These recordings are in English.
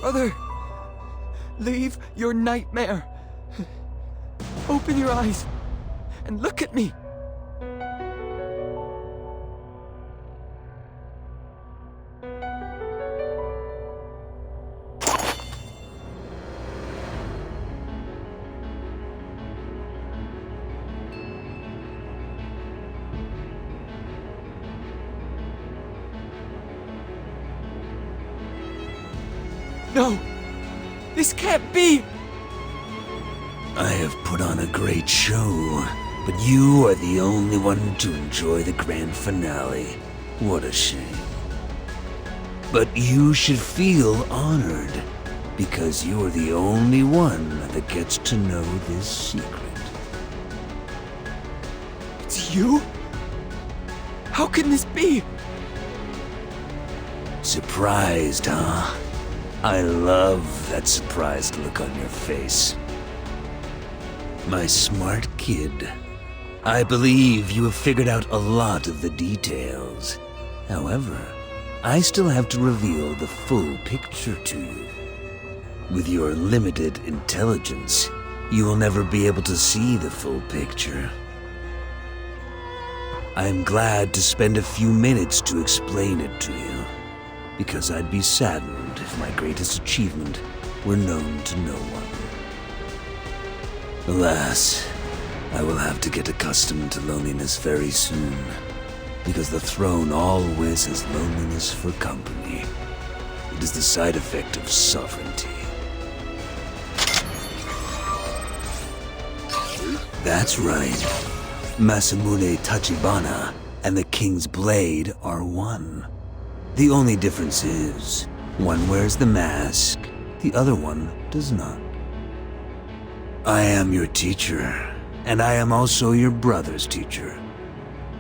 Brother, leave your nightmare. Open your eyes and look at me. No, this can't be. I have put on a great show, but you are the only one to enjoy the grand finale. What a shame. But you should feel honored, because you are the only one that gets to know this secret. It's you? How can this be? Surprised, huh? I love that surprised look on your face. My smart kid, I believe you have figured out a lot of the details. However, I still have to reveal the full picture to you. With your limited intelligence, you will never be able to see the full picture. I am glad to spend a few minutes to explain it to you, because I'd be saddened if my greatest achievement were known to no one. Alas, I will have to get accustomed to loneliness very soon, because the throne always has loneliness for company. It is the side effect of sovereignty. That's right. Masamune Tachibana and the King's Blade are one. The only difference is, one wears the mask, the other one does not. I am your teacher, and I am also your brother's teacher.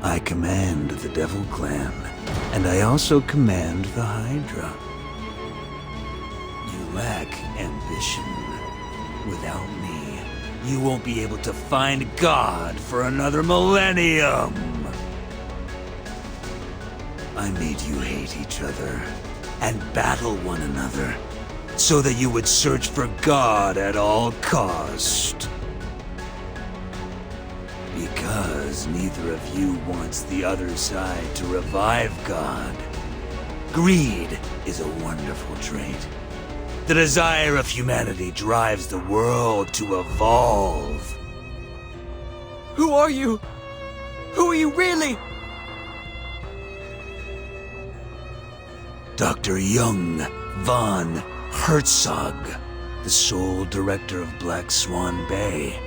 I command the Devil Clan, and I also command the Hydra. You lack ambition. Without me, you won't be able to find God for another millennium. I made you hate each other and battle one another so that you would search for God at all cost. Because neither of you wants the other side to revive God. Greed is a wonderful trait. The desire of humanity drives the world to evolve. Who are you? Who are you really? Dr. Jung von Herzog, the sole director of Black Swan Bay,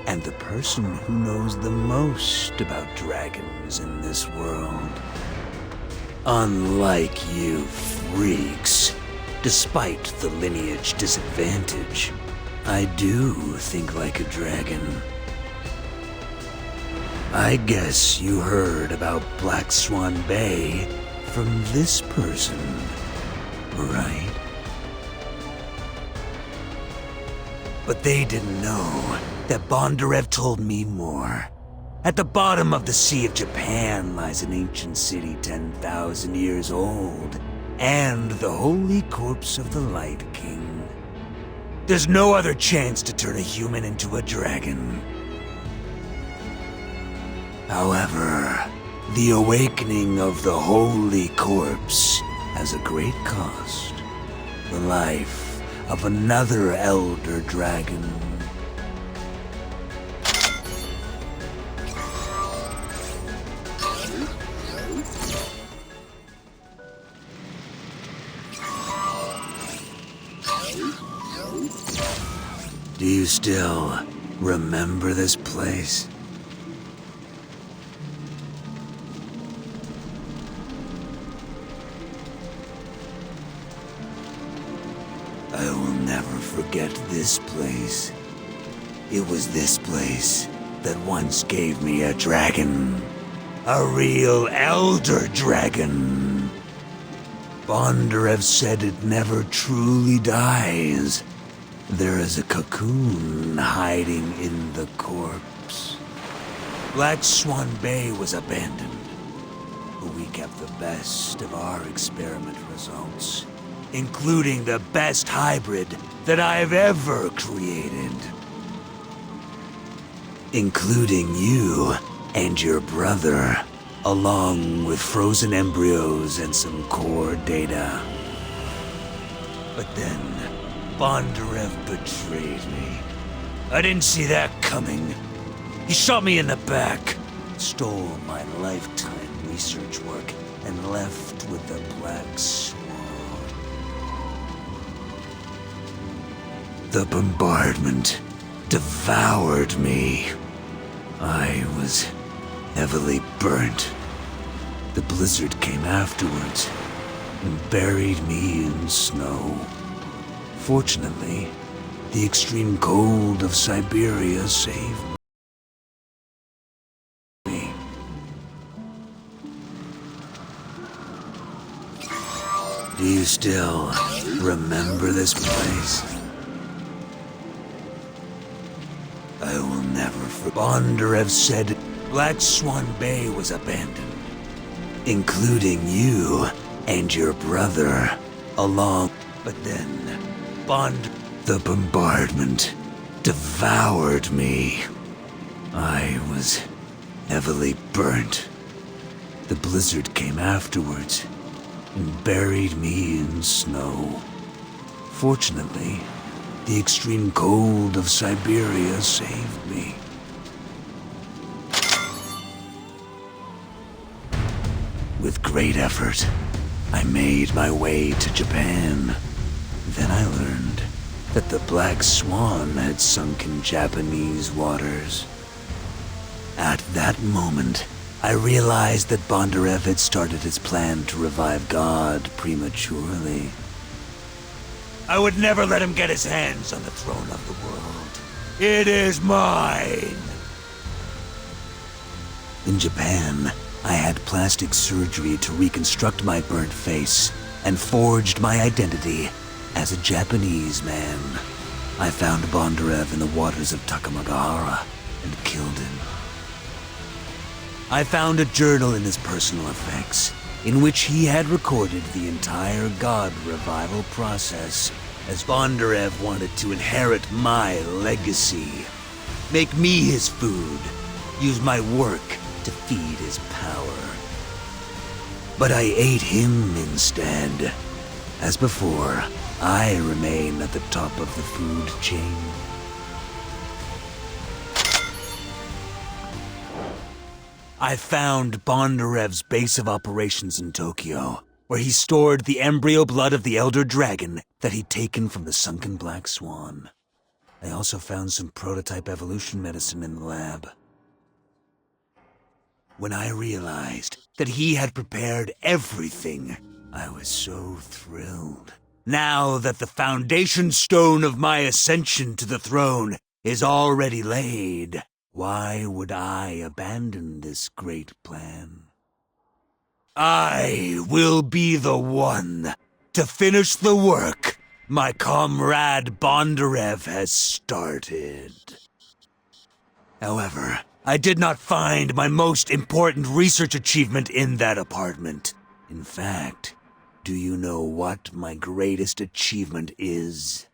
and the person who knows the most about dragons in this world. Unlike you freaks, despite the lineage disadvantage, I do think like a dragon. I guess you heard about Black Swan Bay from this person, right? But they didn't know that Bondarev told me more. At the bottom of the Sea of Japan lies an ancient city 10,000 years old, and the holy corpse of the Light King. There's no other chance to turn a human into a dragon. However, the awakening of the holy corpse has a great cost. The life of another elder dragon. Do you still remember this place? I will never forget this place. It was this place that once gave me a dragon. A real elder dragon. Bondarev said it never truly dies. There is a cocoon hiding in the corpse. Black Swan Bay was abandoned, but we kept the best of our experiment results. including the best hybrid that I've ever created. Including you and your brother, along with frozen embryos and some core data. But then, Bondarev betrayed me. I didn't see that coming. He shot me in the back, stole my lifetime research work, and left with the Black Swan. The bombardment devoured me. I was heavily burnt. The blizzard came afterwards and buried me in snow. Fortunately, the extreme cold of Siberia saved me. Do you still remember this place? I will never forget. Bondarev said Black Swan Bay was abandoned, including you and your brother, along. But then, the bombardment devoured me. I was heavily burnt. The blizzard came afterwards and buried me in snow. Fortunately, the extreme cold of Siberia saved me. With great effort, I made my way to Japan. Then I learned that the Black Swan had sunk in Japanese waters. At that moment, I realized that Bondarev had started his plan to revive God prematurely. I would never let him get his hands on the throne of the world. It is mine! In Japan, I had plastic surgery to reconstruct my burnt face and forged my identity as a Japanese man. I found Bondarev in the waters of Takamagahara and killed him. I found a journal in his personal effects, in which he had recorded the entire God revival process, as Bondarev wanted to inherit my legacy. Make me his food, use my work to feed his power. But I ate him instead. As before, I remain at the top of the food chain. I found Bondarev's base of operations in Tokyo, where he stored the embryo blood of the Elder Dragon that he'd taken from the sunken Black Swan. I also found some prototype evolution medicine in the lab. When I realized that he had prepared everything, I was so thrilled. Now that the foundation stone of my ascension to the throne is already laid, why would I abandon this great plan? I will be the one to finish the work my comrade Bondarev has started. However, I did not find my most important research achievement in that apartment. In fact, do you know what my greatest achievement is?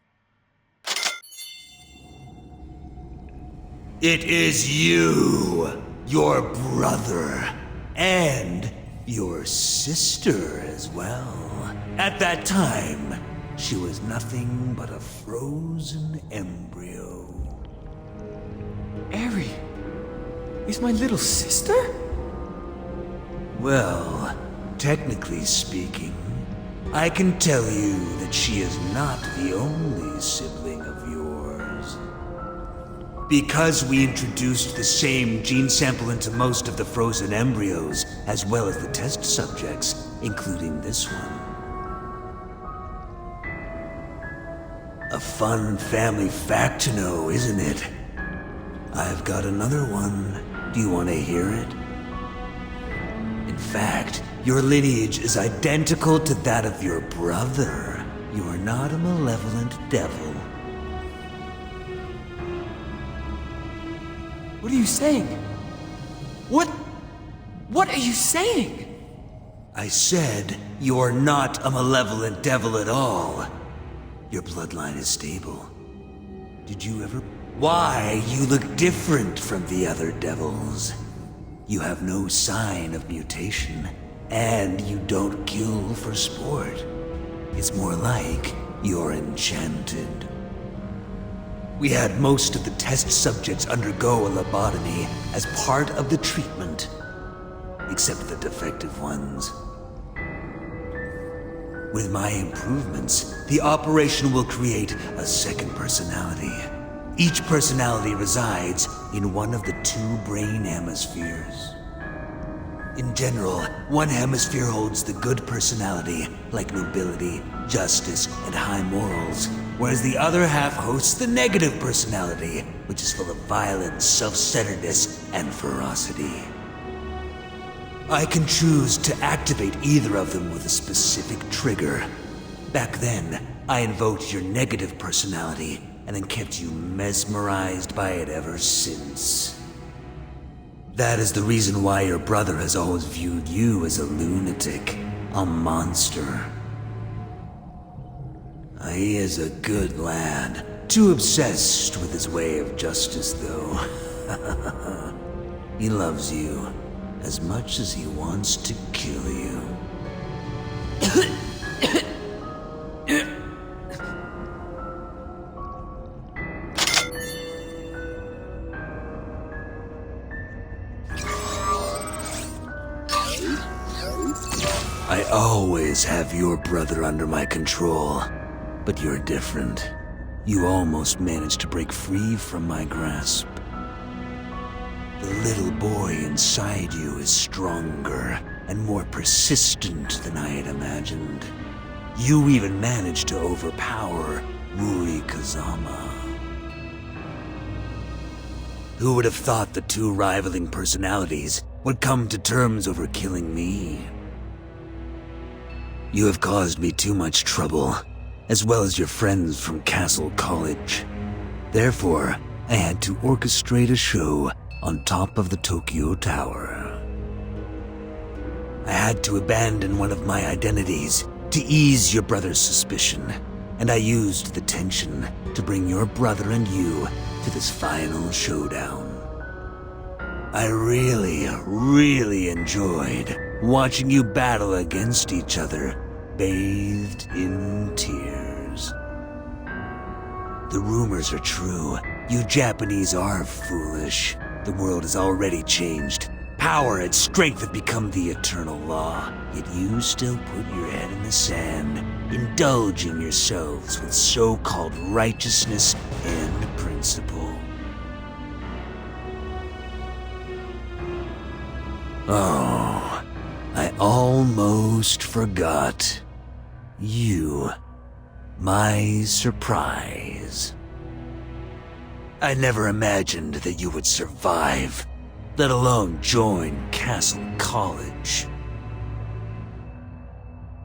It is you, your brother, and your sister as well. At that time, she was nothing but a frozen embryo. Eri is my little sister? Well, technically speaking, I can tell you that she is not the only sibling of yours. Because we introduced the same gene sample into most of the frozen embryos, as well as the test subjects, including this one. A fun family fact to know, isn't it? I've got another one. Do you want to hear it? In fact, your lineage is identical to that of your brother. You are not a malevolent devil. What are you saying? What are you saying? I said you're not a malevolent devil at all. Your bloodline is stable. Did you ever... Why, you look different from the other devils. You have no sign of mutation, and you don't kill for sport. It's more like you're enchanted. We had most of the test subjects undergo a lobotomy as part of the treatment, except the defective ones. With my improvements, the operation will create a second personality. Each personality resides in one of the two brain hemispheres. In general, one hemisphere holds the good personality, like nobility, justice, and high morals, whereas the other half hosts the negative personality, which is full of violence, self-centeredness, and ferocity. I can choose to activate either of them with a specific trigger. Back then, I invoked your negative personality, and then kept you mesmerized by it ever since. That is the reason why your brother has always viewed you as a lunatic, a monster. He is a good lad. Too obsessed with his way of justice, though. He loves you as much as he wants to kill you. I always have your brother under my control, but you're different. You almost managed to break free from my grasp. The little boy inside you is stronger and more persistent than I had imagined. You even managed to overpower Rui Kazama. Who would have thought the two rivaling personalities would come to terms over killing me? You have caused me too much trouble, as well as your friends from Castle College. Therefore, I had to orchestrate a show on top of the Tokyo Tower. I had to abandon one of my identities to ease your brother's suspicion, and I used the tension to bring your brother and you to this final showdown. I really enjoyed watching you battle against each other, bathed in tears. The rumors are true. You Japanese are foolish. The world has already changed. Power and strength have become the eternal law, yet you still put your head in the sand, indulging yourselves with so-called righteousness and principle. Oh, I almost forgot. You, my surprise. I never imagined that you would survive, let alone join Castle College.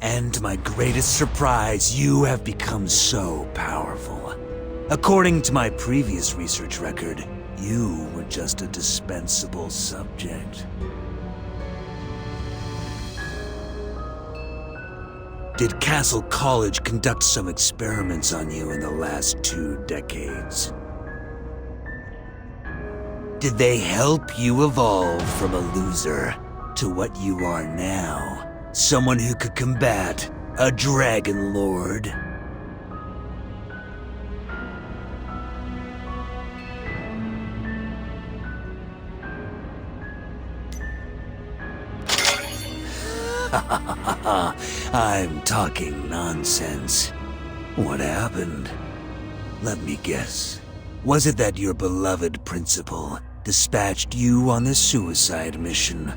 And to my greatest surprise, you have become so powerful. According to my previous research record, you were just a dispensable subject. Did Castle College conduct some experiments on you in the last 2 decades? Did they help you evolve from a loser to what you are now? Someone who could combat a Dragon Lord? I'm talking nonsense. What happened? Let me guess. Was it that your beloved principal dispatched you on the suicide mission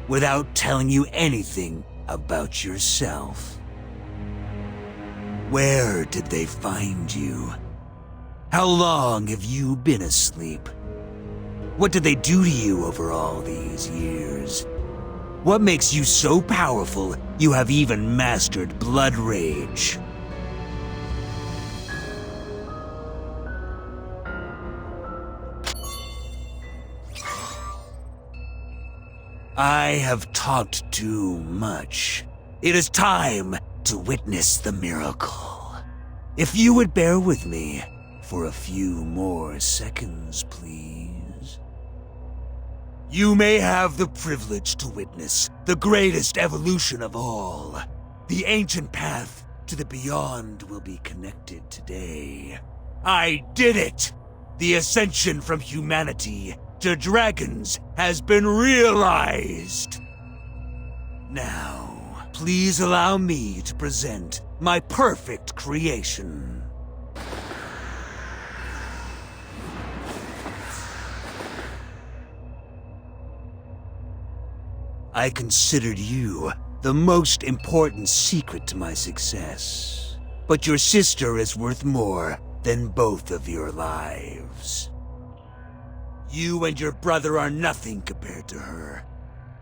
without telling you anything about yourself? Where did they find you? How long have you been asleep? What did they do to you over all these years? What makes you so powerful you have even mastered Blood Rage? I have talked too much. It is time to witness the miracle. If you would bear with me for a few more seconds, please. You may have the privilege to witness the greatest evolution of all. The ancient path to the beyond will be connected today. I did it! The ascension from humanity to dragons has been realized. Now, please allow me to present my perfect creation. I considered you the most important secret to my success. But your sister is worth more than both of your lives. You and your brother are nothing compared to her.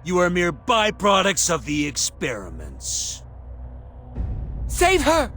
You are mere byproducts of the experiments. Save her!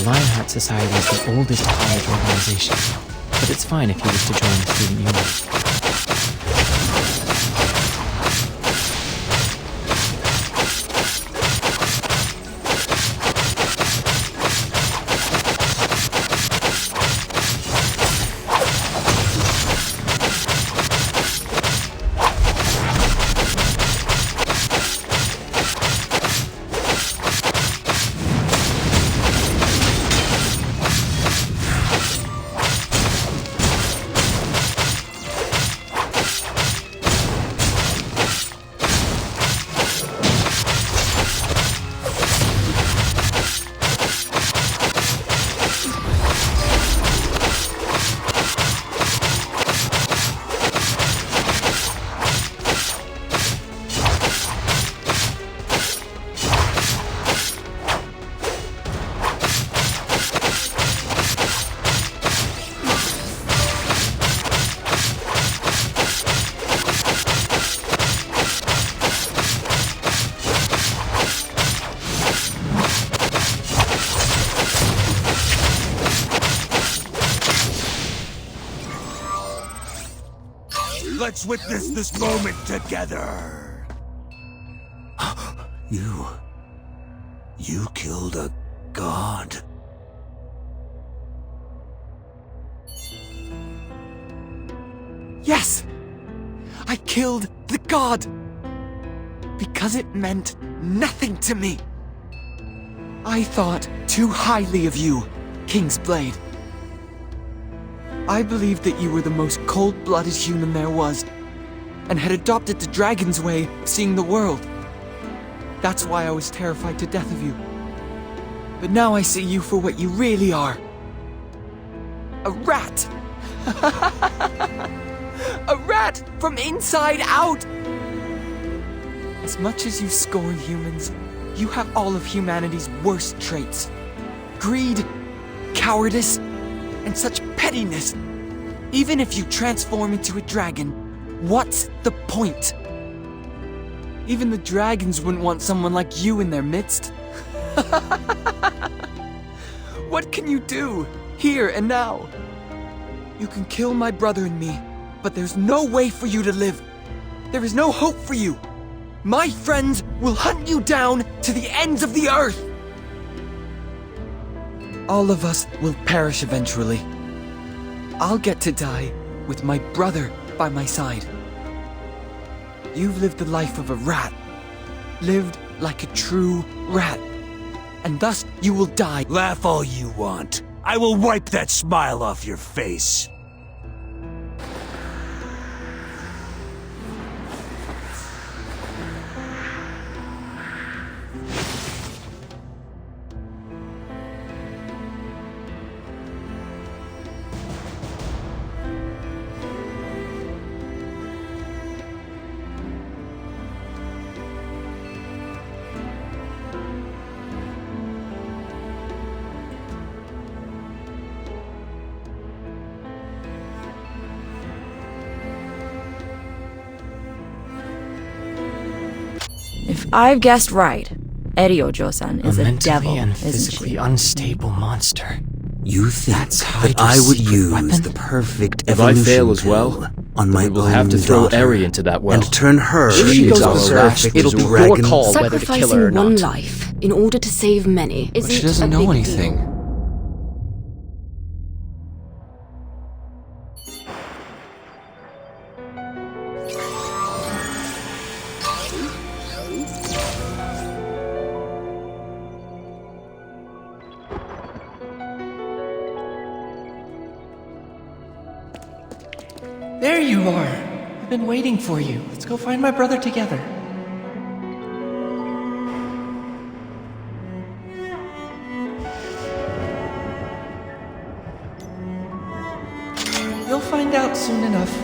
Lionheart Society is the oldest college organization, but it's fine if you wish to join the student union. Let's witness this moment together. You killed a god. Yes! I killed the god! Because it meant nothing to me. I thought too highly of you, King's Blade. I believed that you were the most cold-blooded human there was, and had adopted the dragon's way of seeing the world. That's why I was terrified to death of you. But now I see you for what you really are. A rat! A rat from inside out! As much as you scorn humans, you have all of humanity's worst traits. Greed, cowardice, and such pettiness. Even if you transform into a dragon, what's the point? Even the dragons wouldn't want someone like you in their midst. What can you do, here and now? You can kill my brother and me, but there's no way for you to live. There is no hope for you. My friends will hunt you down to the ends of the earth. All of us will perish eventually. I'll get to die with my brother by my side. You've lived the life of a rat. Lived like a true rat. And thus you will die. Laugh all you want. I will wipe that smile off your face. If I've guessed right, Eriojo-san is a mentally devil, and isn't physically she? unstable monster. You think That's how that you I would secret use weapon? the perfect If I evolution fail as pill well, on my then we will own have to throw daughter Eri into that well. and turn her If she into goes a berserk, perfect it'll be your dragon? call whether to kill her or Sacrificing one not. life in order to save many isn't She doesn't a know big anything. deal. There you are. I've been waiting for you. Let's go find my brother together. You'll find out soon enough.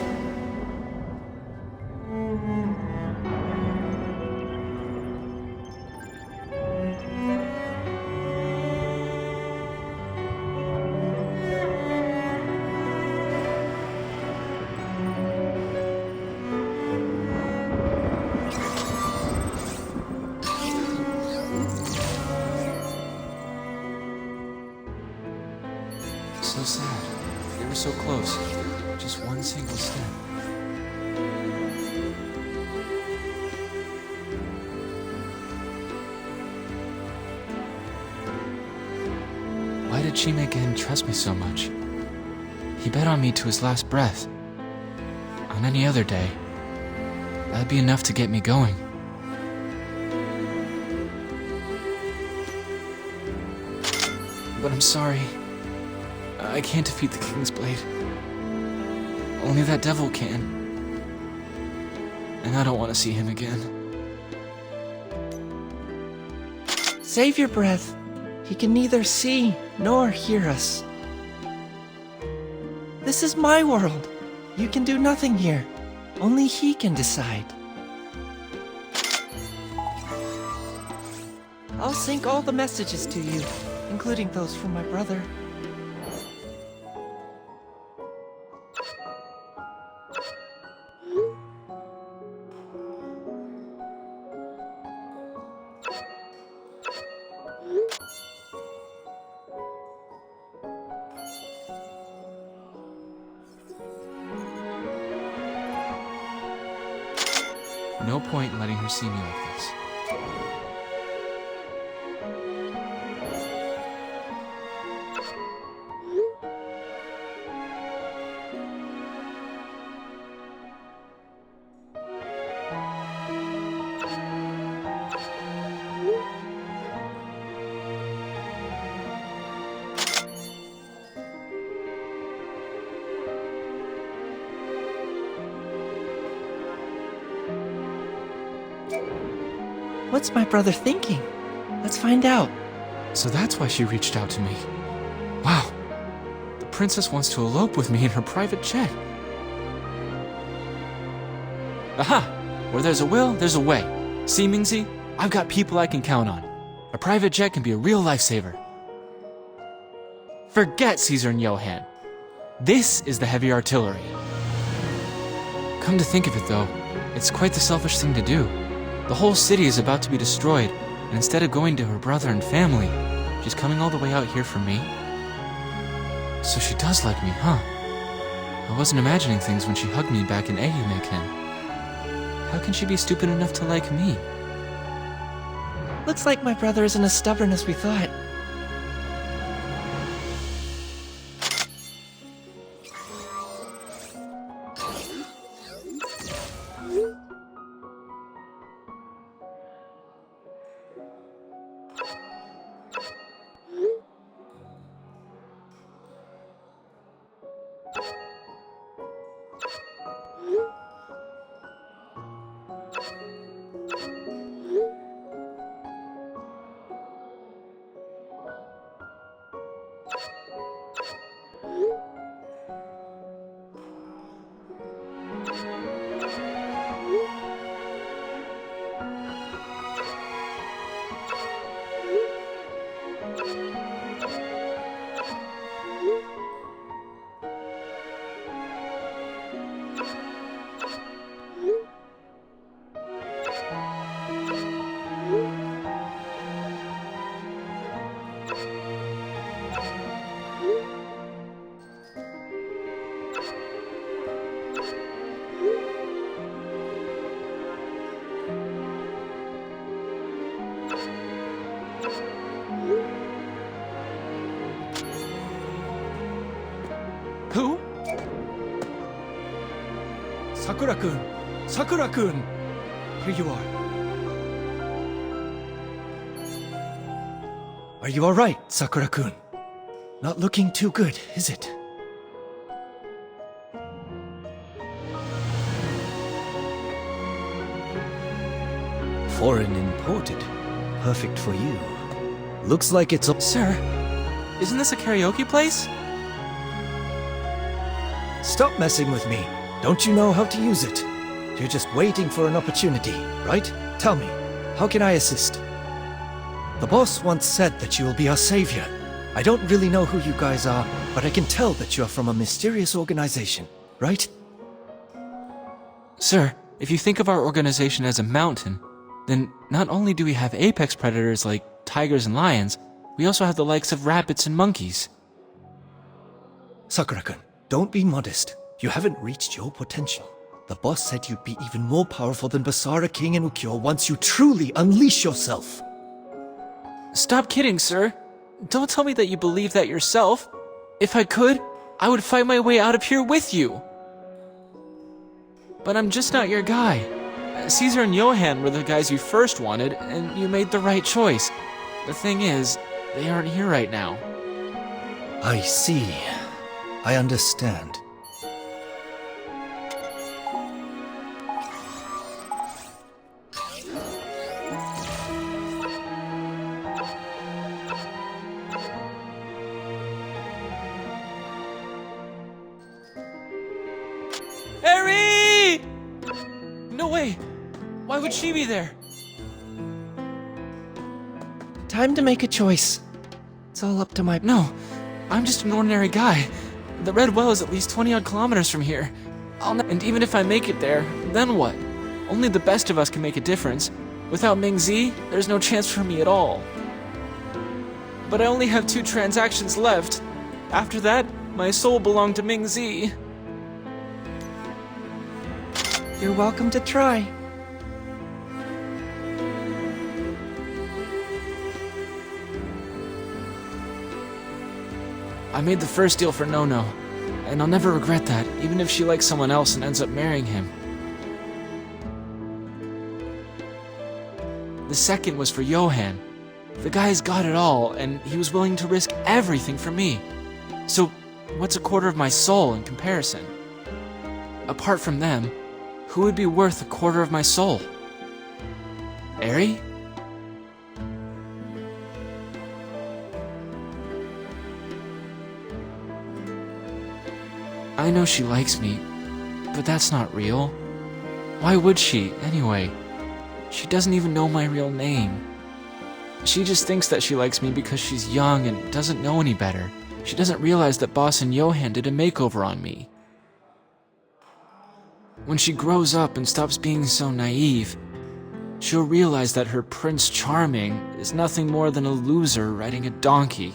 So sad. They were so close. Just one single step. Why did Shimeken trust me so much? He bet on me to his last breath. On any other day, that'd be enough to get me going. But I'm sorry. I can't defeat the King's Blade. Only that devil can. And I don't want to see him again. Save your breath. He can neither see nor hear us. This is my world. You can do nothing here. Only he can decide. I'll sync all the messages to you, including those from my brother. No point in letting her see me like this. What's my brother thinking? Let's find out. So that's why she reached out to me. Wow. The princess wants to elope with me in her private jet. Aha! Where there's a will, there's a way. See, Mingzi? I've got people I can count on. A private jet can be a real lifesaver. Forget Caesar and Johann. This is the heavy artillery. Come to think of it, though, it's quite the selfish thing to do. The whole city is about to be destroyed, and instead of going to her brother and family, she's coming all the way out here for me? So she does like me, huh? I wasn't imagining things when she hugged me back in Eiyumeken. How can she be stupid enough to like me? Looks like my brother isn't as stubborn as we thought. Who? Sakura-kun! Sakura-kun! Here you are. Are you alright, Sakura-kun? Not looking too good, is it? Foreign imported. Perfect for you. Looks like it's a... Sir, isn't this a karaoke place? Stop messing with me. Don't you know how to use it? You're just waiting for an opportunity, right? Tell me, how can I assist? The boss once said that you will be our savior. I don't really know who you guys are, but I can tell that you are from a mysterious organization, right? Sir, if you think of our organization as a mountain, then not only do we have apex predators like tigers and lions, we also have the likes of rabbits and monkeys. Sakura-kun, don't be modest. You haven't reached your potential. The boss said you'd be even more powerful than Basara King and Ukyo once you truly unleash yourself. Stop kidding, sir. Don't tell me that you believe that yourself. If I could, I would fight my way out of here with you. But I'm just not your guy. Caesar and Johan were the guys you first wanted, and you made the right choice. The thing is, they aren't here right now. I see. I understand. Eri! No way! Why would she be there? Time to make a choice. It's all up to my... No, I'm just an ordinary guy. The Red Well is at least 20-odd kilometers from here. And even if I make it there, then what? Only the best of us can make a difference. Without Ming Zi, there's no chance for me at all. But I only have 2 transactions left. After that, my soul belonged to Ming Zi. You're welcome to try. I made the first deal for Nono, and I'll never regret that, even if she likes someone else and ends up marrying him. The second was for Johan. The guy's got it all, and he was willing to risk everything for me. So, what's a quarter of my soul in comparison? Apart from them, who would be worth a quarter of my soul? Eri? I know she likes me, but that's not real. Why would she, anyway? She doesn't even know my real name. She just thinks that she likes me because she's young and doesn't know any better. She doesn't realize that Boss and Johan did a makeover on me. When she grows up and stops being so naive, she'll realize that her Prince Charming is nothing more than a loser riding a donkey.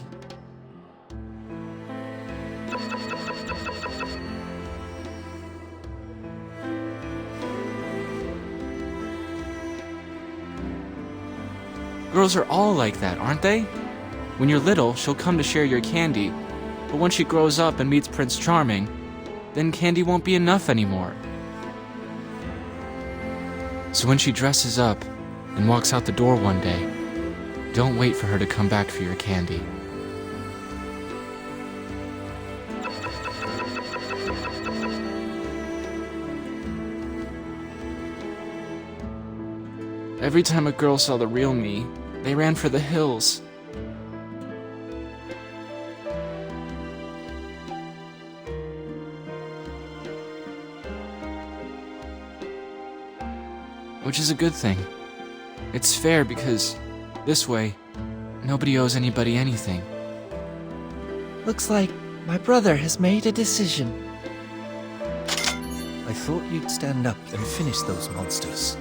Girls are all like that, aren't they? When you're little, she'll come to share your candy, but when she grows up and meets Prince Charming, then candy won't be enough anymore. So when she dresses up and walks out the door one day, don't wait for her to come back for your candy. Every time a girl saw the real me, they ran for the hills. Which is a good thing. It's fair because, this way, nobody owes anybody anything. Looks like my brother has made a decision. I thought you'd stand up and finish those monsters.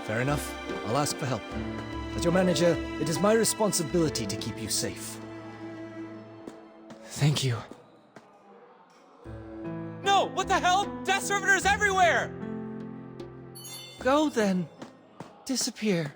Fair enough. I'll ask for help. As your manager, it is my responsibility to keep you safe. Thank you. No! What the hell? Death servitors everywhere! Go then. Disappear.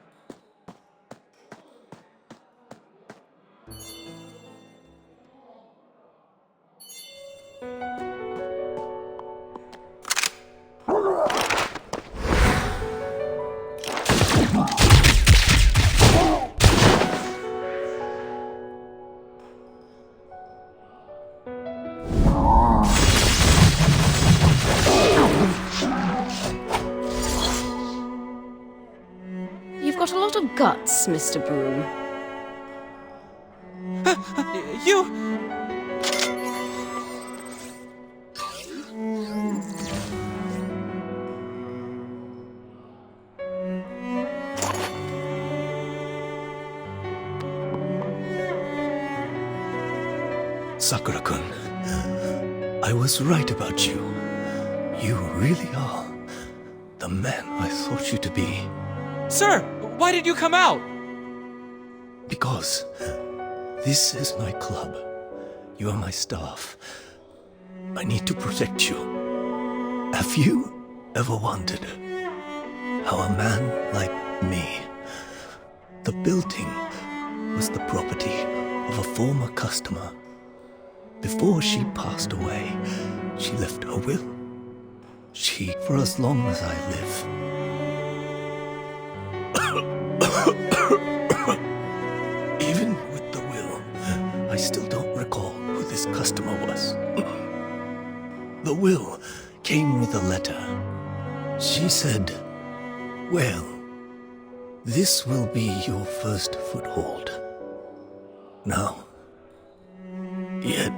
You've got a lot of guts, Mr. Broom. You... Sakura-kun, I was right about you. You really are the man I thought you to be. Sir, why did you come out? Because This is my club. You are my staff. I need to protect you. Have you ever wondered how a man like me... The building was the property of a former customer. Before she passed away, she left a will. She, for as long as I live. Even with the will, I still don't recall who this customer was. The will came with a letter. She said, well, this will be your first foothold. Now, yet,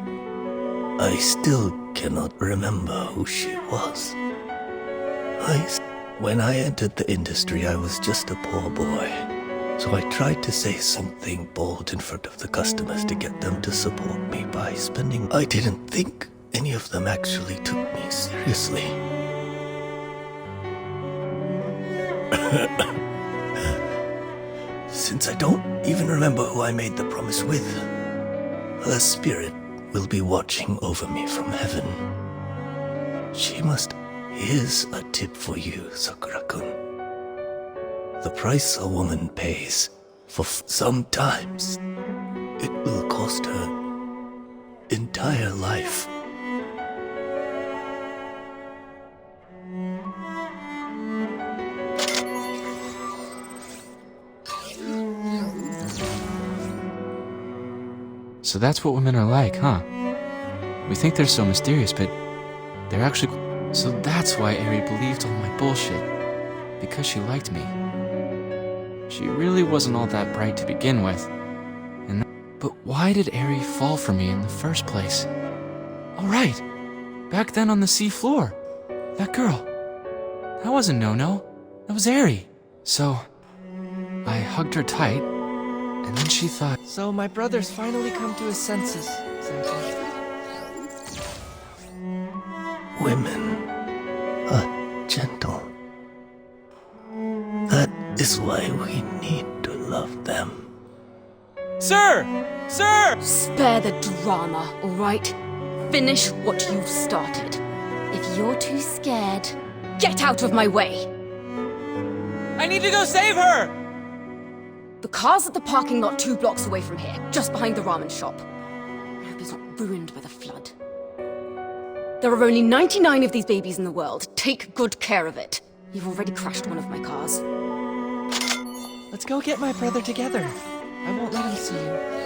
I still cannot remember who she was. When I entered the industry, I was just a poor boy. So I tried to say something bold in front of the customers to get them to support me by spending... I didn't think any of them actually took me seriously. Since I don't even remember who I made the promise with, her spirit will be watching over me from heaven. She must... Here's a tip for you, Sakura-kun. The price a woman pays for sometimes it will cost her entire life. So that's what women are like, huh? We think they're so mysterious, but they're actually... So that's why Eri believed all my bullshit. Because she liked me. She really wasn't all that bright to begin with. But why did Eri fall for me in the first place? All right. Back then on the sea floor. That girl. That wasn't No-No. That was Eri. So, I hugged her tight, and then she thought... So my brother's finally come to his senses, Senpai. Women are gentle. That is why we need to love them. Sir! Sir! Spare the drama, all right? Finish what you've started. If you're too scared, get out of my way! I need to go save her! The car's at the parking lot 2 blocks away from here, just behind the ramen shop. I hope it's not ruined by the flood. There are only 99 of these babies in the world. Take good care of it. You've already crashed one of my cars. Let's go get my brother together. I won't let him see you.